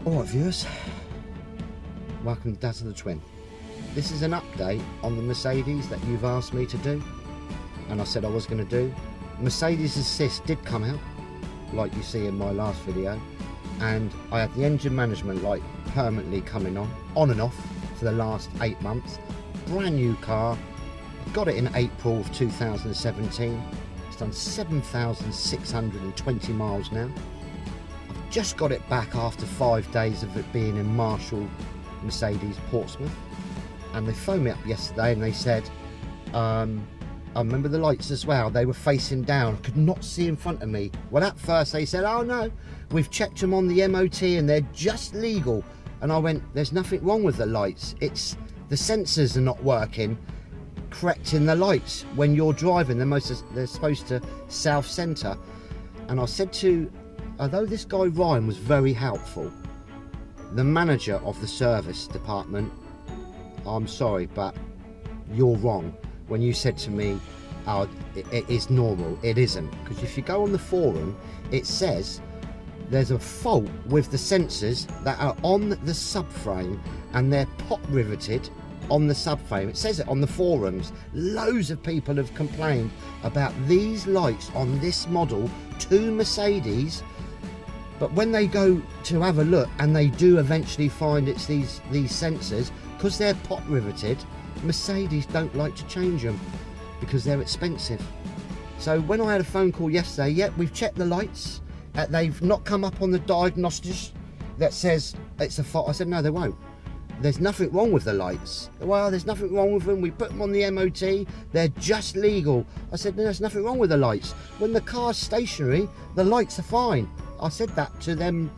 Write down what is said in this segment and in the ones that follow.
Alright viewers, welcome to Dazzle the Twin. This is an update on the Mercedes that you've asked me to do, and I said I was going to do. Mercedes Assist did come out, like you see in my last video, and I had the engine management light permanently coming on and off for the last 8 months. Brand new car, got it in April of 2017, it's done 7,620 miles now. Just got it back after 5 days of it being in Marshall Mercedes Portsmouth, and they phoned me up yesterday and they said I remember the lights as well, they were facing down, could not see in front of me. Well, at first they said, oh no, we've checked them on the MOT and they're just legal. And I went, there's nothing wrong with the lights, it's the sensors are not working correcting the lights when you're driving. They're supposed to south centre. And I said to, although this guy Ryan was very helpful, the manager of the service department, I'm sorry, but you're wrong when you said to me, oh, it is normal. It isn't, because if you go on the forum, it says there's a fault with the sensors that are on the subframe and they're pot riveted on the subframe. It says it on the forums. Loads of people have complained about these lights on this model to Mercedes. But when they go to have a look and they do eventually find it's these sensors, because they're pot riveted, Mercedes don't like to change them because they're expensive. So when I had a phone call yesterday, yep, we've checked the lights, they've not come up on the diagnostics that says it's a fault. I said, no, they won't. There's nothing wrong with the lights. Well, there's nothing wrong with them. We put them on the MOT. They're just legal. I said, no, there's nothing wrong with the lights. When the car's stationary, the lights are fine. I said that to them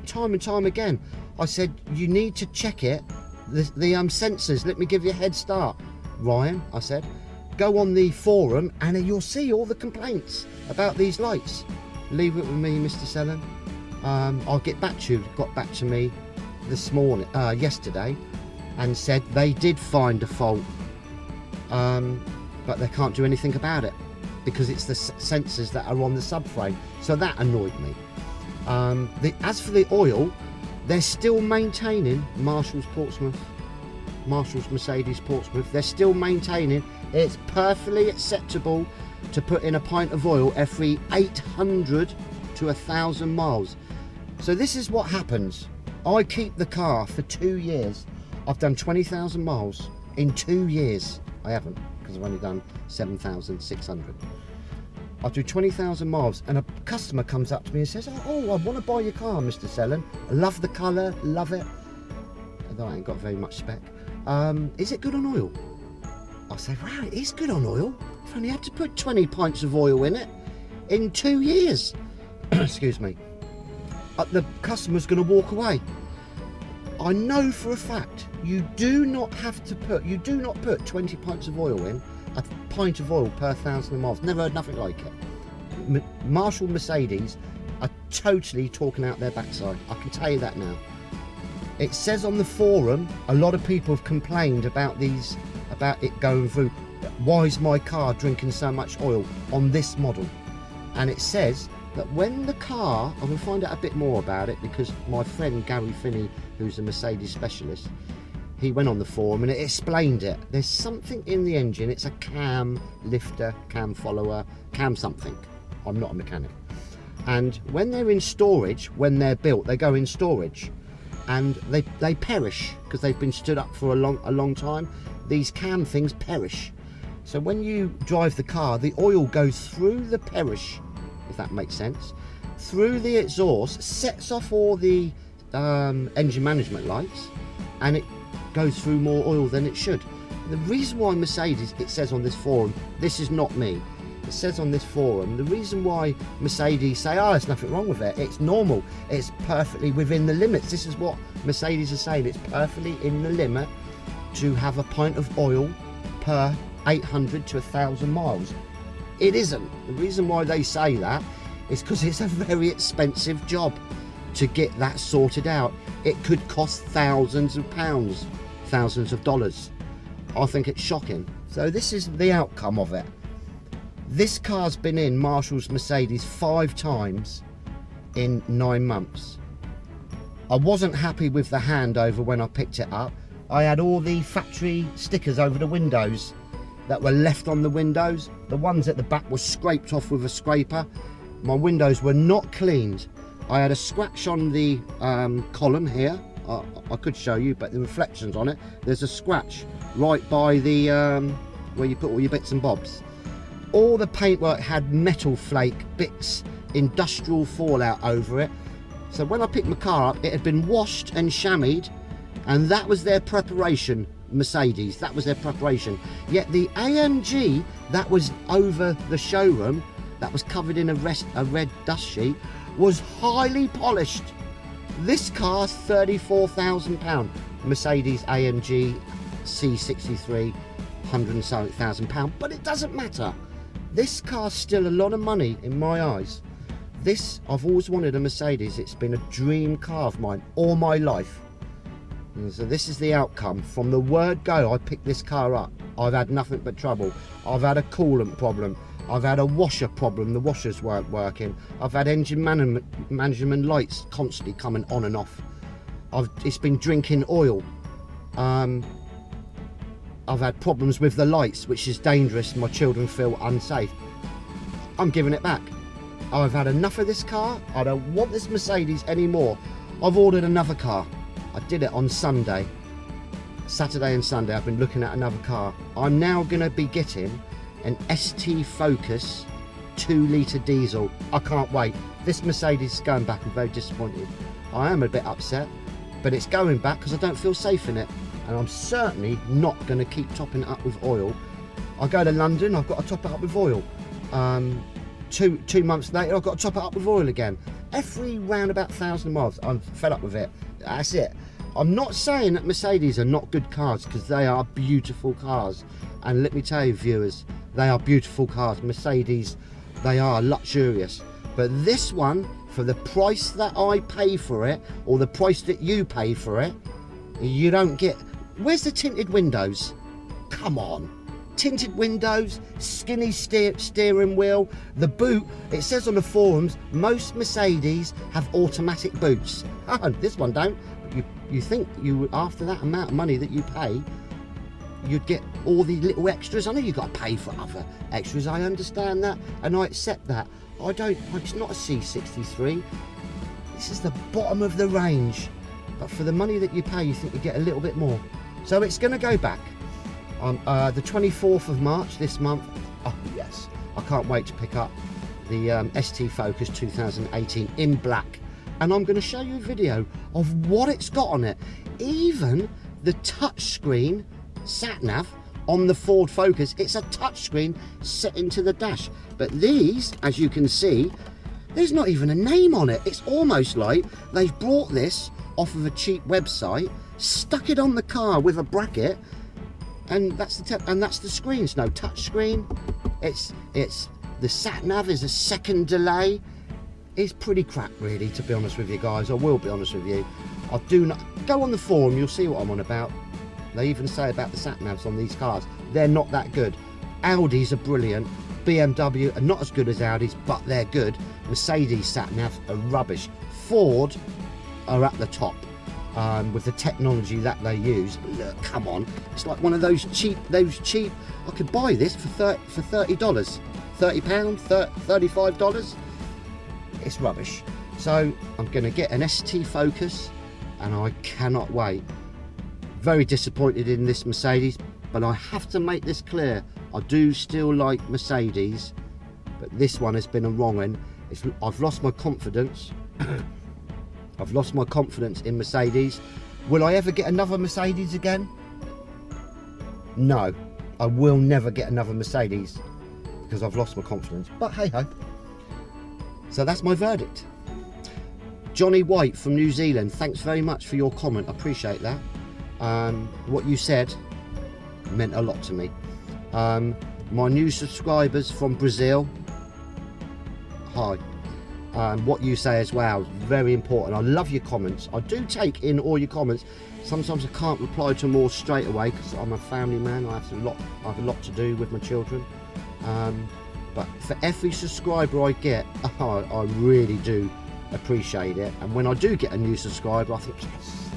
time and time again. I said, you need to check it. The sensors, let me give you a head start. Ryan, I said, go on the forum and you'll see all the complaints about these lights. Leave it with me, Mr. Seller. I'll get back to you. Got back to me this morning, yesterday, and said they did find a fault, but they can't do anything about it because it's the sensors that are on the subframe. So that annoyed me. As for the oil, they're still maintaining Marshall's Mercedes Portsmouth. They're still maintaining it's perfectly acceptable to put in a pint of oil every 800 to 1,000 miles. So this is what happens. I keep the car for 2 years. I've done 20,000 miles in 2 years. I haven't, because I've only done 7,600. I do 20,000 miles and a customer comes up to me and says, oh, I want to buy your car, Mr. Sellen. I love the colour, love it. Although I ain't got very much spec. Is it good on oil? I say, wow, it is good on oil. I've only had to put 20 pints of oil in it in 2 years. Excuse me. The customer's going to walk away. I know for a fact you do not put 20 pints of oil in, a pint of oil per 1,000 miles. Never heard nothing like it. Marshall Mercedes are totally talking out their backside. I can tell you that now. It says on the forum, a lot of people have complained about it going through. Why is my car drinking so much oil on this model? And it says that when the car, I will find out a bit more about it because my friend Gary Finney, who's a Mercedes specialist, he went on the forum and it explained it. There's something in the engine, it's a cam lifter, cam follower, cam something. I'm not a mechanic. And when they're in storage, when they're built, they go in storage and they perish because they've been stood up for a long time. These cam things perish. So when you drive the car, the oil goes through the perish, if that makes sense, through the exhaust, sets off all the engine management lights, and it goes through more oil than it should. The reason why Mercedes, it says on this forum, this is not me, it says on this forum, the reason why Mercedes say, oh, there's nothing wrong with it, it's normal, it's perfectly within the limits. This is what Mercedes is saying, it's perfectly in the limit to have a pint of oil per 800 to 1,000 miles. It isn't. The reason why they say that is because it's a very expensive job to get that sorted out. It could cost thousands of pounds, thousands of dollars. I think it's shocking. So this is the outcome of it. This car's been in Marshall's Mercedes 5 times in 9 months. I wasn't happy with the handover when I picked it up. I had all the factory stickers over the windows that were left on the windows. The ones at the back were scraped off with a scraper. My windows were not cleaned. I had a scratch on the column here. I could show you, but the reflections on it, there's a scratch right by the where you put all your bits and bobs. All the paintwork had metal flake bits, industrial fallout over it. So when I picked my car up, it had been washed and chamoised, and that was their preparation. Mercedes, that was their preparation. Yet the AMG that was over the showroom, that was covered in a red dust sheet, was highly polished. This car's £34,000. Mercedes AMG C63, £100,000, but it doesn't matter. This car's still a lot of money in my eyes. I've always wanted a Mercedes. It's been a dream car of mine all my life. And so this is the outcome. From the word go, I picked this car up. I've had nothing but trouble. I've had a coolant problem. I've had a washer problem. The washers weren't working. I've had engine management lights constantly coming on and off. It's been drinking oil. I've had problems with the lights, which is dangerous. My children feel unsafe. I'm giving it back. I've had enough of this car. I don't want this Mercedes anymore. I've ordered another car. I did it on Sunday. Saturday and Sunday I've been looking at another car. I'm now going to be getting an ST Focus 2-litre diesel. I can't wait. This Mercedes is going back. I'm very disappointed. I am a bit upset, but it's going back because I don't feel safe in it. And I'm certainly not going to keep topping it up with oil. I go to London, I've got to top it up with oil. 2 months later, I've got to top it up with oil again. Every round about 1,000 miles, I'm fed up with it. That's it. I'm not saying that Mercedes are not good cars, because they are beautiful cars. And let me tell you, viewers, they are beautiful cars. Mercedes, they are luxurious. But this one, for the price that I pay for it, or the price that you pay for it, you don't get... Where's the tinted windows? Come on. Tinted windows, skinny steering wheel, the boot. It says on the forums, most Mercedes have automatic boots. This one don't. You think you, after that amount of money that you pay, you'd get all the little extras. I know you've got to pay for other extras. I understand that, and I accept that. I don't. It's not a C63. This is the bottom of the range. But for the money that you pay, you think you get a little bit more. So it's going to go back on the 24th of March this month. Oh yes, I can't wait to pick up the ST Focus 2018 in black, and I'm going to show you a video of what it's got on it. Even the touchscreen sat-nav on the Ford Focus, it's a touchscreen set into the dash. But these, as you can see, there's not even a name on it. It's almost like they've brought this off of a cheap website, stuck it on the car with a bracket, and that's the screen. It's no touch screen. It's the sat nav is a second delay. It's pretty crap, really, to be honest with you guys. I will be honest with you. I do not go on the forum. You'll see what I'm on about. They even say about the sat navs on these cars, they're not that good. Audis are brilliant. BMW are not as good as Audis, but they're good. Mercedes sat navs are rubbish. Ford are at the top with the technology that they use. But look, come on, it's like one of those cheap. I could buy this for $30, £30, $35. It's rubbish. So I'm going to get an ST Focus, and I cannot wait. Very disappointed in this Mercedes, but I have to make this clear. I do still like Mercedes, but this one has been a wrong one. I've lost my confidence. I've lost my confidence in Mercedes. Will I ever get another Mercedes again? No, I will never get another Mercedes because I've lost my confidence. But hey ho. So that's my verdict. Johnny White from New Zealand, thanks very much for your comment. I appreciate that. What you said meant a lot to me. My new subscribers from Brazil, hi. What you say as well is very important. I love your comments. I do take in all your comments. Sometimes I can't reply to them all straight away because I'm a family man. I have a lot to do with my children. But for every subscriber I get, I really do appreciate it. And when I do get a new subscriber, I think, yes,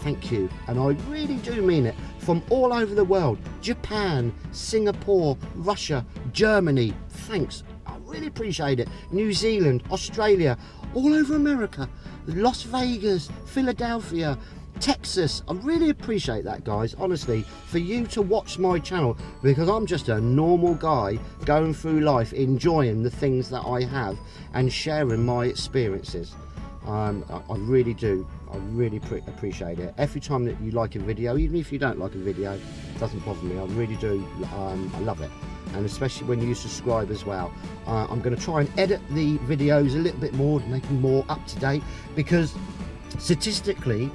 thank you. And I really do mean it. From all over the world, Japan, Singapore, Russia, Germany, thanks. I really appreciate it. New Zealand, Australia, all over America, Las Vegas, Philadelphia, Texas. I really appreciate that, guys, honestly, for you to watch my channel, because I'm just a normal guy going through life, enjoying the things that I have and sharing my experiences. I really do. I really appreciate it. Every time that you like a video, even if you don't like a video, it doesn't bother me. I really do. I love it. And especially when you subscribe as well. I'm going to try and edit the videos a little bit more to make them more up to date, because statistically,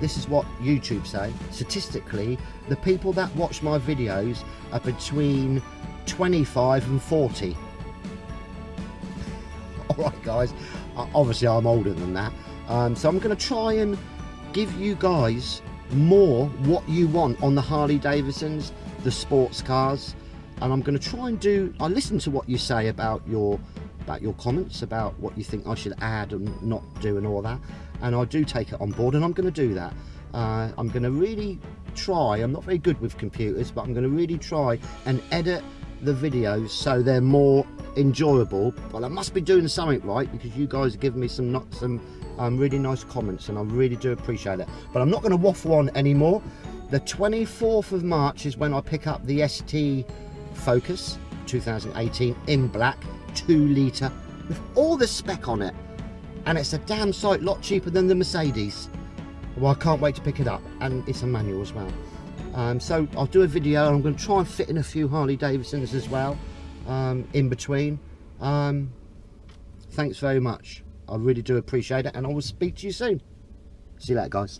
this is what YouTube say, statistically the people that watch my videos are between 25 and 40. Alright guys, obviously I'm older than that, so I'm going to try and give you guys more what you want on the Harley Davidsons, the sports cars, and I'm going to try and do, I listen to what you say about your comments, about what you think I should add and not do and all that, and I do take it on board, and I'm going to do that. I'm going to really try, I'm not very good with computers, but I'm going to really try and edit the videos so they're more enjoyable. But I must be doing something right, because you guys have given me some really nice comments, and I really do appreciate it. But I'm not going to waffle on anymore. The 24th of March is when I pick up the ST Focus 2018 in black, 2 litre, with all the spec on it, and it's a damn sight lot cheaper than the Mercedes. Well, I can't wait to pick it up, and it's a manual as well. So I'll do a video, and I'm going to try and fit in a few Harley Davidsons as well in between. Thanks very much, I really do appreciate it, and I will speak to you soon. See you later, guys.